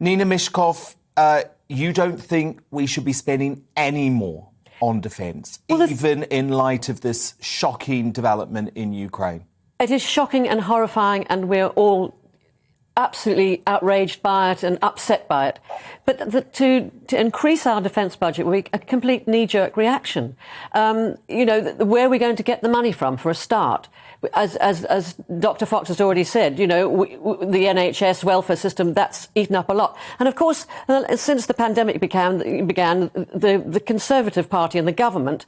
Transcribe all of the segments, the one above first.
Nina Myskow, you don't think we should be spending any more on defence, even in light of this shocking development in Ukraine? It is shocking and horrifying, and we're all absolutely outraged by it and upset by it. But to increase our defence budget will be a complete knee-jerk reaction. Where are we going to get the money from, for a start? As Dr. Fox has already said, the NHS welfare system, that's eaten up a lot. And of course, since the pandemic began, the Conservative Party and the government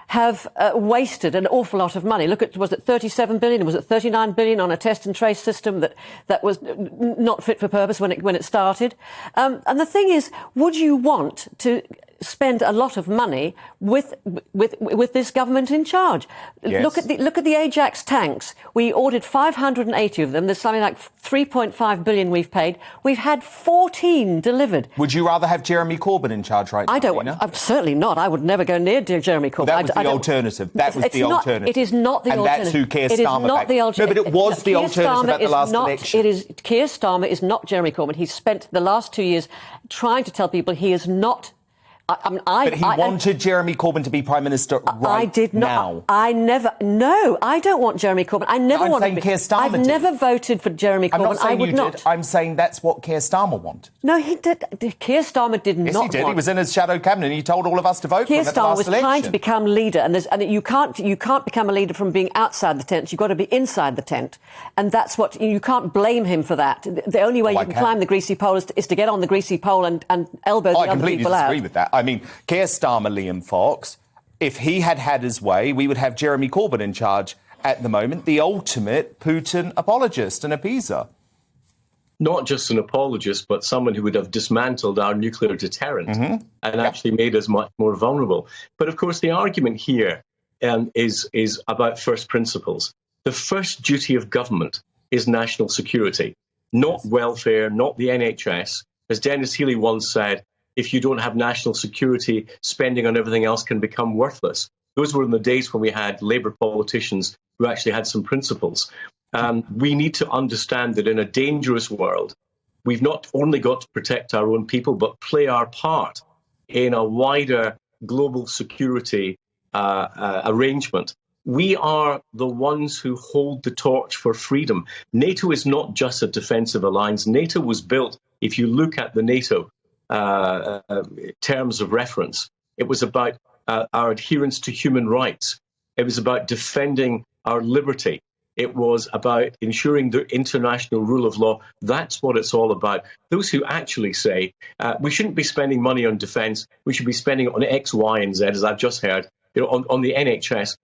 have wasted an awful lot of money. Look at, was it 37 billion? Was it 39 billion on a test and trace system that was not fit for purpose when it started? And the thing is, would you want to spend a lot of money with this government in charge? Yes. Look at the Ajax tanks. We ordered 580 of them. There's something like 3.5 billion we've paid. We've had 14 delivered. Would you rather have Jeremy Corbyn in charge right now? I don't. Certainly not. I would never go near Jeremy Corbyn. That was the alternative. That was the alternative. It is not the alternative. And that's who Keir Starmer. It is not the alternative. No, but it was the alternative at the last election. Keir Starmer is not Jeremy Corbyn. He's spent the last 2 years trying to tell people he is not. But he wanted Jeremy Corbyn to be Prime Minister I did not. now. No, I don't want Jeremy Corbyn. I never wanted. I'm saying Keir Starmer I've never voted for Jeremy Corbyn. I'm not saying I would you not. did. I'm saying that's what Keir Starmer wanted. No, he did. Keir Starmer did not. Yes, he did. He was in his shadow cabinet and he told all of us to vote for him at the last election. Keir Starmer was trying to become leader, and you can't become a leader from being outside the tent. You've got to be inside the tent, and that's what you can't blame him for that. The only way you can climb the greasy pole is to get on the greasy pole and elbow the other people out. I completely disagree with that. I mean, Keir Starmer, Liam Fox, if he had his way, we would have Jeremy Corbyn in charge at the moment, the ultimate Putin apologist and appeaser. Not just an apologist, but someone who would have dismantled our nuclear deterrent and actually made us much more vulnerable. But of course, the argument here is about first principles. The first duty of government is national security, not welfare, not the NHS. As Dennis Healey once said, if you don't have national security, spending on everything else can become worthless. Those were in the days when we had Labour politicians who actually had some principles. We need to understand that in a dangerous world, we've not only got to protect our own people, but play our part in a wider global security arrangement. We are the ones who hold the torch for freedom. NATO is not just a defensive alliance. NATO was built, if you look at the NATO terms of reference, it was about our adherence to human rights. It was about defending our liberty. It was about ensuring the international rule of law. That's what it's all about. Those who actually say we shouldn't be spending money on defence, we should be spending it on X, Y, and Z, as I've just heard, on the NHS.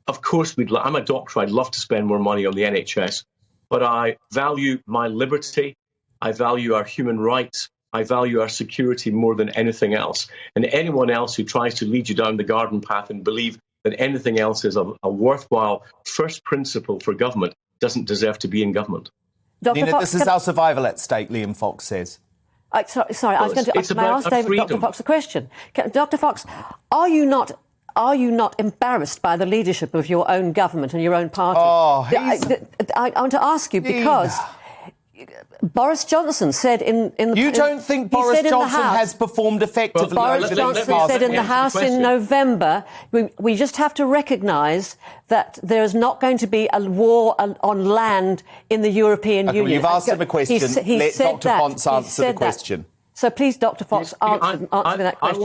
Of course, I'm a doctor. I'd love to spend more money on the NHS, but I value my liberty. I value our human rights. I value our security more than anything else. And anyone else who tries to lead you down the garden path and believe that anything else is a worthwhile first principle for government doesn't deserve to be in government. Nina, this is our survival at stake, Liam Fox says. Sorry, I was going to ask Dr. Fox a question. Dr. Fox, are you not embarrassed by the leadership of your own government and your own party? I want to ask you because Boris Johnson said in the... You don't think Boris Johnson has performed effectively? Well, Boris Johnson said in the House in November, we just have to recognise that there is not going to be a war on land in the European Union. Well, you've asked him a question. Let Dr. Fox answer the question. So please, Dr. Fox, answer me that question.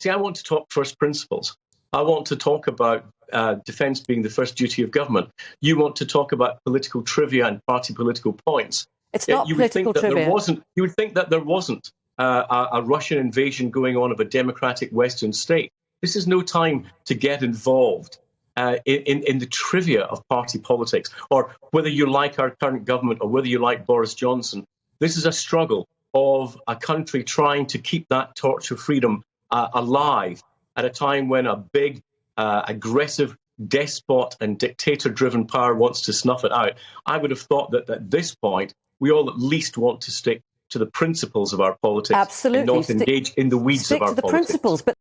I want to talk first principles. I want to talk about defence being the first duty of government. You want to talk about political trivia and party political points. It's not political trivia. You would think that there wasn't a Russian invasion going on of a democratic Western state. This is no time to get involved in the trivia of party politics, or whether you like our current government or whether you like Boris Johnson. This is a struggle of a country trying to keep that torch of freedom alive at a time when a big, aggressive despot and dictator-driven power wants to snuff it out. I would have thought that at this point, we all at least want to stick to the principles of our politics. Absolutely. And not engage in the weeds of our politics. Stick to the principles. But